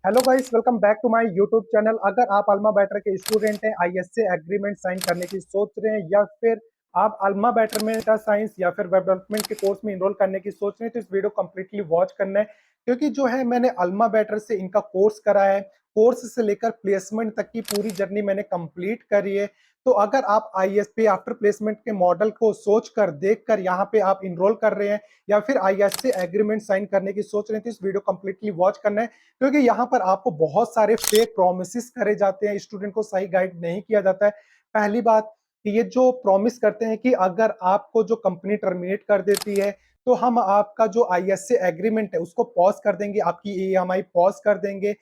Hello guys, welcome back to my YouTube channel. अगर आप AlmaBetter के student हैं, आईएसए एग्रीमेंट साइन करने की सोच रहे हैं, या फिर आप अल्मा बैटर में डाटा साइंस या फिर वेब डेवलपमेंट के कोर्स में इनरोल करने की सोच रहे हैं, तो इस वीडियो कंप्लीटली वॉच करना है। क्योंकि जो है मैंने अल्मा बैटर से इनका कोर्स करा है, कोर्स से लेकर प्लेसमेंट तक की पूरी जर्नी मैंने कंप्लीट करी है। तो अगर आप आईएसपी आफ्टर प्लेसमेंट के मॉडल को सोच कर देख कर यहाँ पे आप इनरोल कर रहे हैं, या फिर आईएसए एग्रीमेंट साइन करने की सोच रहे हैं, तो इस वीडियो कंप्लीटली वॉच करना है। क्योंकि यहाँ पर आपको बहुत सारे फेक प्रोमिस करे जाते हैं, स्टूडेंट को सही गाइड नहीं किया जाता है। पहली बात कि ये जो प्रॉमिस करते हैं कि अगर आपको जो कंपनी टर्मिनेट कर देती है, तो हम आपका जो आईएसए एग्रीमेंट है उसको पॉज कर देंगे, आपकी ईएमआई पॉज कर देंगे।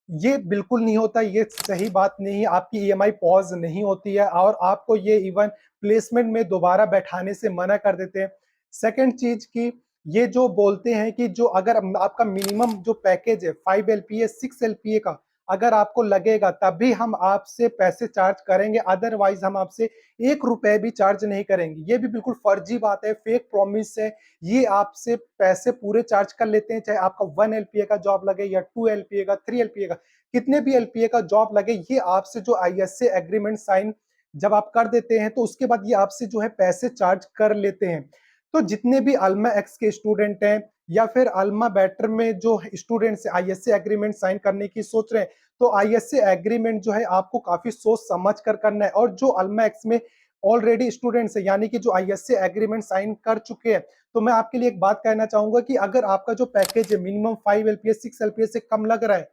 ये बिल्कुल नहीं होता, ये सही बात नहीं है। आपकी ईएमआई पॉज नहीं होती है और आपको ये इवन प्लेसमेंट में दोबारा बैठाने से मना कर देते हैं। सेकंड चीज की, ये जो बोलते हैं कि जो अगर आपका मिनिमम जो पैकेज है 5 LPA 6 LPA का अगर आपको लगेगा तभी हम आपसे पैसे चार्ज करेंगे, अदरवाइज हम आपसे 1 रुपए भी चार्ज नहीं करेंगे। ये भी बिल्कुल फर्जी बात है, फेक प्रॉमिस है। ये आपसे पैसे पूरे चार्ज कर लेते हैं, चाहे आपका 1 LPA का जॉब लगे या 2 LPA का, 3 LPA का, कितने भी LPA का जॉब लगे। ये आपसे जो आईएसए एग्रीमेंट साइन जब आप कर देते हैं, तो उसके बाद ये आपसे जो है पैसे चार्ज कर लेते हैं। तो जितने भी अल्मा एक्स के स्टूडेंट हैं या फिर अल्मा बैटर में जो स्टूडेंट्स आईएसए एग्रीमेंट साइन करने की सोच रहे हैं, तो आईएसए एग्रीमेंट जो है आपको काफी सोच समझ कर करना है। और जो अल्मा एक्स में ऑलरेडी स्टूडेंट्स है, यानी कि जो आईएसए एग्रीमेंट साइन कर चुके हैं, तो मैं आपके लिए एक बात कहना चाहूंगा कि अगर आपका जो पैकेज है मिनिमम 5 LPA 6 LPA से कम लग रहा है,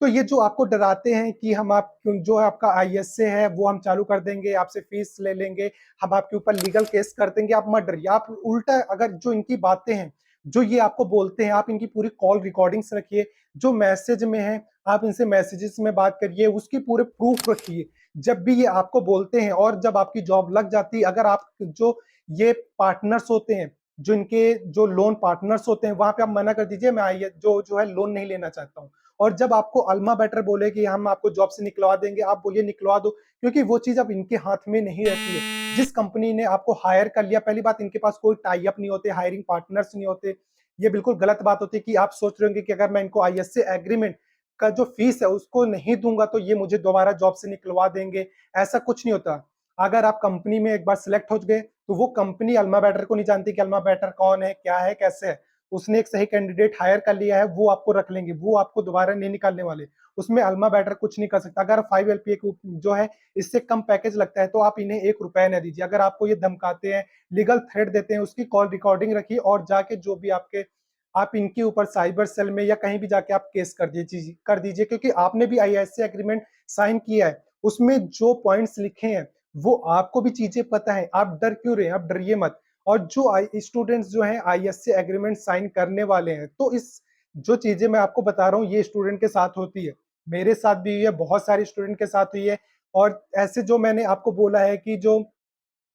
तो ये जो आपको डराते हैं कि हम आप जो आपका आईएसए है वो हम चालू कर देंगे, आपसे फीस ले लेंगे, हम आपके ऊपर लीगल केस कर देंगे, आप मत डरिए। आप उल्टा, अगर जो इनकी बातें हैं, जो ये आपको बोलते हैं, आप इनकी पूरी कॉल रिकॉर्डिंग्स रखिए, जो मैसेज में है आप इनसे मैसेजेस में बात करिए, उसकी पूरे प्रूफ रखिए जब भी ये आपको बोलते हैं। और जब आपकी जॉब लग जाती है, अगर आप जो ये पार्टनर्स होते हैं, जो इनके जो लोन पार्टनर्स होते हैं, वहां पे आप मना कर दीजिए, मैं आई जो है लोन नहीं लेना चाहता हूँ। और जब आपको अल्मा बैटर बोले कि हम आपको जॉब से निकलवा देंगे, आप बोलिए निकलवा दो, क्योंकि वो चीज अब इनके हाथ में नहीं रहती है। जिस कंपनी ने आपको हायर कर लिया, पहली बात इनके पास कोई टाई अप नहीं होते, हायरिंग पार्टनर्स नहीं होते। ये बिल्कुल गलत बात होती है कि आप सोच रहे होंगे कि अगर मैं इनको आईएसए एग्रीमेंट का जो फीस है उसको नहीं दूंगा तो ये मुझे दोबारा जॉब से निकलवा देंगे। ऐसा कुछ नहीं होता। अगर आप कंपनी में एक बार सिलेक्ट हो गए, तो वो कंपनी अल्मा बैटर को नहीं जानती कि अल्मा बैटर कौन है, क्या है, कैसे है। उसने एक सही कैंडिडेट हायर कर लिया है, वो आपको रख लेंगे, वो आपको दोबारा नहीं निकालने वाले। उसमें अल्मा बैटर कुछ नहीं कर सकता। अगर 5 LPA जो है इससे कम पैकेज लगता है, तो आप इन्हें 1 रुपया न दीजिए। अगर आपको ये धमकाते हैं, लीगल थ्रेट देते हैं, उसकी कॉल रिकॉर्डिंग रखिए और जाके जो भी आपके आप इनके ऊपर साइबर सेल में या कहीं भी जाके आप केस कर दीजिए। क्योंकि आपने भी आईएसए एग्रीमेंट साइन किया है, उसमें जो पॉइंट्स लिखे हैं वो आपको भी चीजें पता है। आप डर क्यों रहे हैं? आप डरिए मत। और जो स्टूडेंट्स जो हैं आईएससी एग्रीमेंट साइन करने वाले हैं, तो इस जो चीजें मैं आपको बता रहा हूँ ये स्टूडेंट के साथ होती है, मेरे साथ भी हुई है, बहुत सारे स्टूडेंट के साथ हुई है। और ऐसे जो मैंने आपको बोला है कि जो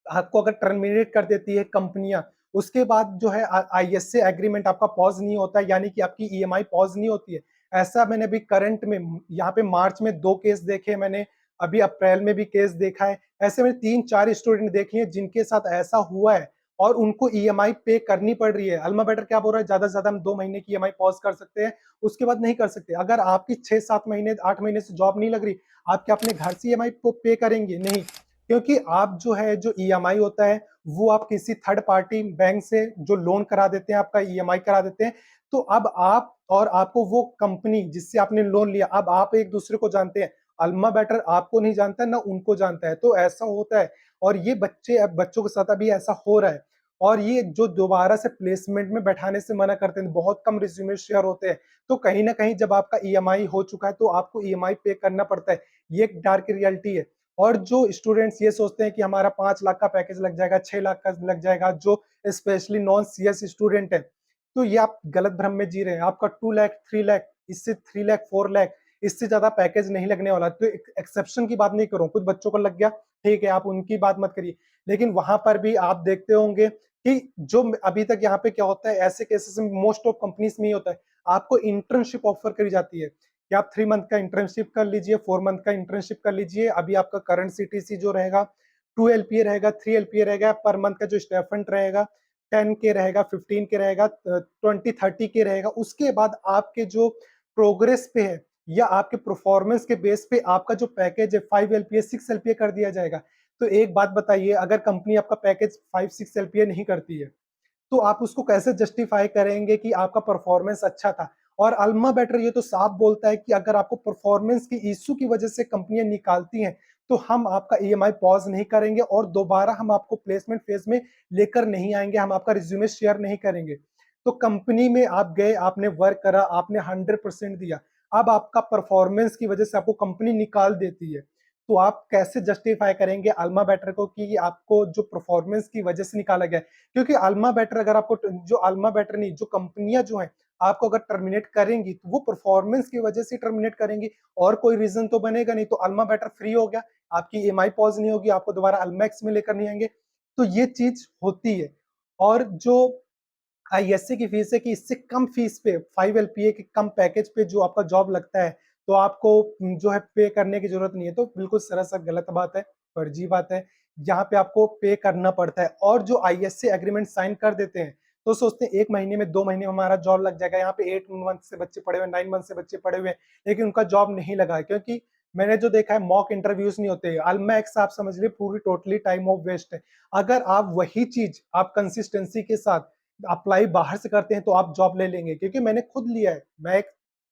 आपको अगर टर्मिनेट कर देती है कंपनियां, उसके बाद जो है आईएससी एग्रीमेंट आपका पॉज नहीं होता, यानी कि आपकी ईएमआई पॉज नहीं होती है। ऐसा मैंने अभी करंट में यहाँ पे मार्च में 2 केस देखे मैंने, अभी अप्रैल में भी केस देखा है। ऐसे में 3-4 स्टूडेंट देखे हैं जिनके साथ ऐसा हुआ है और उनको ईएमआई पे करनी पड़ रही है। अल्मा बेटर क्या बोल रहा है, ज्यादा से ज्यादा हम 2 महीने की ईएमआई पॉज कर सकते हैं, उसके बाद नहीं कर सकते। अगर आपकी 6-7 महीने 8 महीने से जॉब नहीं लग रही, आप क्या अपने घर से ईएमआई को पे करेंगे? नहीं। क्योंकि आप जो है जो ईएमआई होता है वो आप किसी थर्ड पार्टी बैंक से जो लोन करा देते हैं, आपका ईएमआई करा देते हैं। तो अब आप और आपको वो कंपनी जिससे आपने लोन लिया, अब आप एक दूसरे को जानते हैं। अल्मा बेटर आपको नहीं जानता ना उनको जानता है, तो ऐसा होता है। और ये बच्चों के साथ अभी ऐसा हो रहा है। और ये जो दोबारा से प्लेसमेंट में बैठाने से मना करते हैं, बहुत कम रिज्यूमे शेयर होते हैं। तो कहीं ना कहीं जब आपका ईएमआई हो चुका है तो आपको ईएमआई पे करना पड़ता है। ये एक डार्क रियलिटी है। और जो स्टूडेंट्स ये सोचते हैं कि हमारा 5 लाख का पैकेज लग जाएगा, 6 लाख का लग जाएगा, जो स्पेशली नॉन सीएस स्टूडेंट है, तो ये आप गलत भ्रम में जी रहे हैं। आपका 2 लाख 3 लाख, इससे 3 लाख 4 लाख, इससे ज्यादा पैकेज नहीं लगने वाला। तो एक्सेप्शन की बात नहीं करूं, कुछ बच्चों को लग गया, ठीक है, आप उनकी बात मत करिए। लेकिन वहां पर भी आप देखते होंगे कि जो अभी तक यहाँ पे क्या होता है, ऐसे केसेस में मोस्ट ऑफ कंपनीज में ही होता है, आपको इंटर्नशिप ऑफर करी जाती है कि आप 3 मंथ का इंटर्नशिप कर लीजिए, 4 मंथ का इंटर्नशिप कर लीजिए। अभी आपका करंट सीटीसी जो रहेगा 2 LPA रहेगा, 3 LPA रहेगा, पर मंथ का जो स्टेफेंट रहेगा 10K रहेगा, 15K रहेगा, 20-30K रहेगा। उसके बाद आपके जो प्रोग्रेस पे है, या आपके परफॉर्मेंस के बेस पे आपका जो पैकेज है 5 एलपीए 6 एलपीए कर दिया जाएगा। तो एक बात बताइए, अगर कंपनी आपका पैकेज 5-6 एलपीए नहीं करती है, तो आप उसको कैसे जस्टिफाई करेंगे कि आपका परफॉर्मेंस अच्छा था? और अल्मा बेटर ये तो साफ बोलता है कि अगर आपको परफॉर्मेंस की इश्यू की वजह से कंपनियां निकालती हैं, तो हम आपका ईएमआई पॉज नहीं करेंगे और दोबारा हम आपको प्लेसमेंट फेज में लेकर नहीं आएंगे, हम आपका रिज्यूमे शेयर नहीं करेंगे। तो कंपनी में आप गए, आपने वर्क करा, आपने 100% दिया, अब आपका परफॉर्मेंस की वजह से आपको कंपनी निकाल देती है, तो आप कैसे जस्टिफाई करेंगे अल्मा बेटर को कि आपको जो परफॉर्मेंस की वजह से निकाला गया है? क्योंकि अल्मा बेटर अगर आपको जो अल्मा बेटर नहीं, जो कंपनियां जो हैं आपको अगर टर्मिनेट करेंगी तो वो परफॉर्मेंस की वजह से टर्मिनेट करेंगी, और कोई रीजन तो बनेगा नहीं। तो अल्मा बेटर फ्री हो गया, आपकी ईएमआई पॉज नहीं होगी, आपको दोबारा अल्मैक्स में लेकर नहीं आएंगे। तो ये चीज होती है। और जो आईएससी की फीस है कि इससे कम फीस पे 5 एलपीए के कम पैकेज पे जो आपका जॉब लगता है, तो आपको जो है पे करने की जरूरत नहीं है। तो बिल्कुल सरासर गलत बात है, फर्जी बात है। यहाँ पे आपको पे करना पड़ता है। और जो आईएससी एग्रीमेंट साइन कर देते हैं, तो सोचते हैं 1 महीने में 2 महीने में हमारा जॉब लग जाएगा। यहाँ पे 8 मंथ से बच्चे पड़े हुए, 9 मंथ से बच्चे पड़े हुए हैं, लेकिन उनका जॉब नहीं लगा है। क्योंकि मैंने जो देखा है, मॉक इंटरव्यूज नहीं होते। अल्मैक्स आप समझ लीजिए पूरी टोटली टाइम ऑफ वेस्ट है। अगर आप वही चीज आप कंसिस्टेंसी के साथ अप्लाई बाहर से करते हैं तो आप जॉब ले लेंगे। क्योंकि मैंने खुद लिया है, मैं एक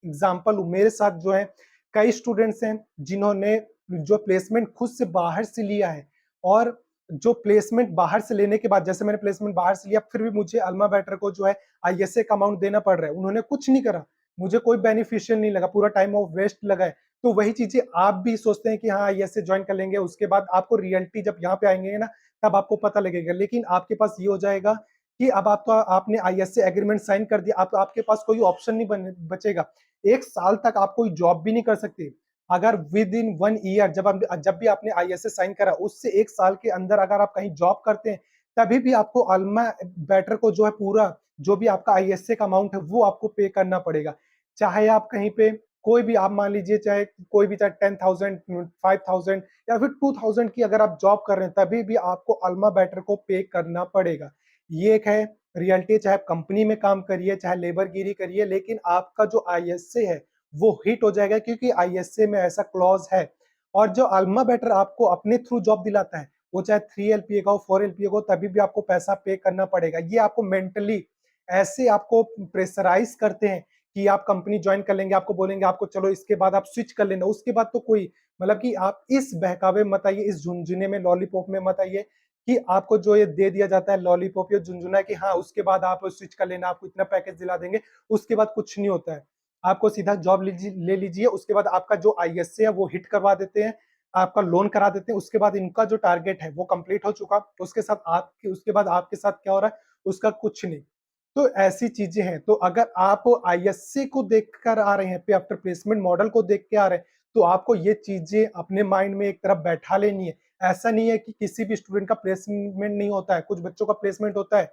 एग्जांपल हूं। मेरे साथ जो है कई स्टूडेंट्स हैं जिन्होंने जो प्लेसमेंट खुद से बाहर से लिया है, और जो प्लेसमेंट बाहर से लेने के बाद, जैसे मैंने प्लेसमेंट बाहर से लिया, फिर भी मुझे अल्मा बेटर को जो है आईएसए का अमाउंट देना पड़ रहा है। उन्होंने कुछ नहीं करा, मुझे कोई बेनिफिशियल नहीं लगा, पूरा टाइम ऑफ वेस्ट लगा है। तो वही चीजें आप भी सोचते हैं कि हाँ आईएसए ज्वाइन कर लेंगे, उसके बाद आपको रियलिटी जब यहाँ पे आएंगे ना, तब आपको पता लगेगा। लेकिन आपके पास ये हो जाएगा कि अब आपका आपने आईएसए एग्रीमेंट साइन कर दिया, अब आपके पास कोई ऑप्शन नहीं बचेगा। 1 साल तक आप कोई जॉब भी नहीं कर सकते। अगर विद इन 1 ईयर, जब भी आपने आईएसए साइन करा, उससे 1 साल के अंदर अगर आप कहीं जॉब करते हैं, तभी भी आपको अल्मा बेटर को जो है पूरा जो भी आपका आईएसए का अमाउंट है वो आपको पे करना पड़ेगा। चाहे आप कहीं पे कोई भी, आप मान लीजिए चाहे कोई भी, चाहे 10,000, 5,000 या फिर 2,000 की अगर आप जॉब कर रहे हैं, तभी भी आपको अल्मा बेटर को पे करना पड़ेगा। ये एक है रियलिटी। चाहे आप कंपनी में काम करिए, चाहे लेबरगिरी करिए, लेकिन आपका जो आईएसए है वो हिट हो जाएगा, क्योंकि आईएसए में ऐसा क्लॉज है। और जो अल्मा बेटर आपको अपने थ्रू जॉब दिलाता है, वो चाहे 3 एलपीए का हो, 4 एलपीए का हो, तभी भी आपको पैसा पे करना पड़ेगा। ये आपको मेंटली ऐसे आपको प्रेशराइज करते हैं कि आप कंपनी ज्वाइन कर लेंगे, आपको बोलेंगे आपको चलो इसके बाद आप स्विच कर लेना, उसके बाद तो कोई, मतलब कि आप इस बहकावे में मत आइए, इस झुंझुने में, लॉलीपॉप में मत आइए कि आपको जो ये दे दिया जाता है लॉलीपॉप या झुनझुना, कि हाँ उसके बाद आप स्विच कर लेना, आपको इतना पैकेज दिला देंगे, उसके बाद कुछ नहीं होता है। आपको सीधा जॉब ले लीजिए, उसके बाद आपका जो आईएसए है वो हिट करवा देते हैं, आपका लोन करा देते हैं, उसके बाद इनका जो टारगेट है वो कंप्लीट हो चुका, उसके बाद आपके साथ क्या हो रहा है उसका कुछ नहीं। तो ऐसी चीजें हैं। तो अगर आप आईएससी को देखकर आ रहे हैं, पे आफ्टर प्लेसमेंट मॉडल को देख के आ रहे हैं, तो आपको ये चीजें अपने माइंड में एक तरफ बैठा लेनी है। ऐसा नहीं है कि किसी भी स्टूडेंट का प्लेसमेंट नहीं होता है, कुछ बच्चों का प्लेसमेंट होता है,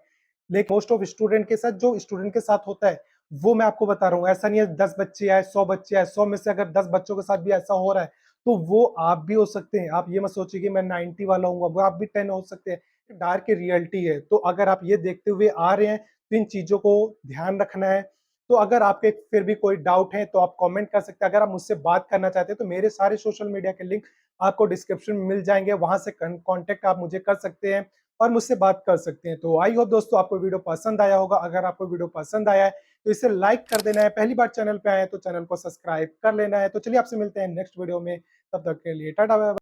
लेकिन मोस्ट ऑफ स्टूडेंट के साथ जो स्टूडेंट के साथ होता है वो मैं आपको बता रहा हूँ। ऐसा नहीं है 10 बच्चे आए, 100 बच्चे आए, 100 में से अगर 10 बच्चों के साथ भी ऐसा हो रहा है, तो वो आप भी हो सकते हैं। आप ये मत सोचिए कि मैं 90 वाला हूँ, वो आप भी 10 हो सकते हैं। डार्क की रियलिटी है। तो अगर आप ये देखते हुए आ रहे हैं, तो इन चीजों को ध्यान रखना है। तो अगर आपके फिर भी कोई डाउट है तो आप कमेंट कर सकते हैं। अगर आप मुझसे बात करना चाहते हैं तो मेरे सारे सोशल मीडिया के लिंक आपको डिस्क्रिप्शन में मिल जाएंगे, वहां से कांटेक्ट आप मुझे कर सकते हैं और मुझसे बात कर सकते हैं। तो आई होप दोस्तों आपको वीडियो पसंद आया होगा। अगर आपको वीडियो पसंद आया है तो इसे लाइक कर देना है, पहली बार चैनल पे आए तो चैनल को सब्सक्राइब कर लेना है। तो चलिए आपसे मिलते हैं नेक्स्ट वीडियो में, तब तक के लिए टाटा बाय बाय।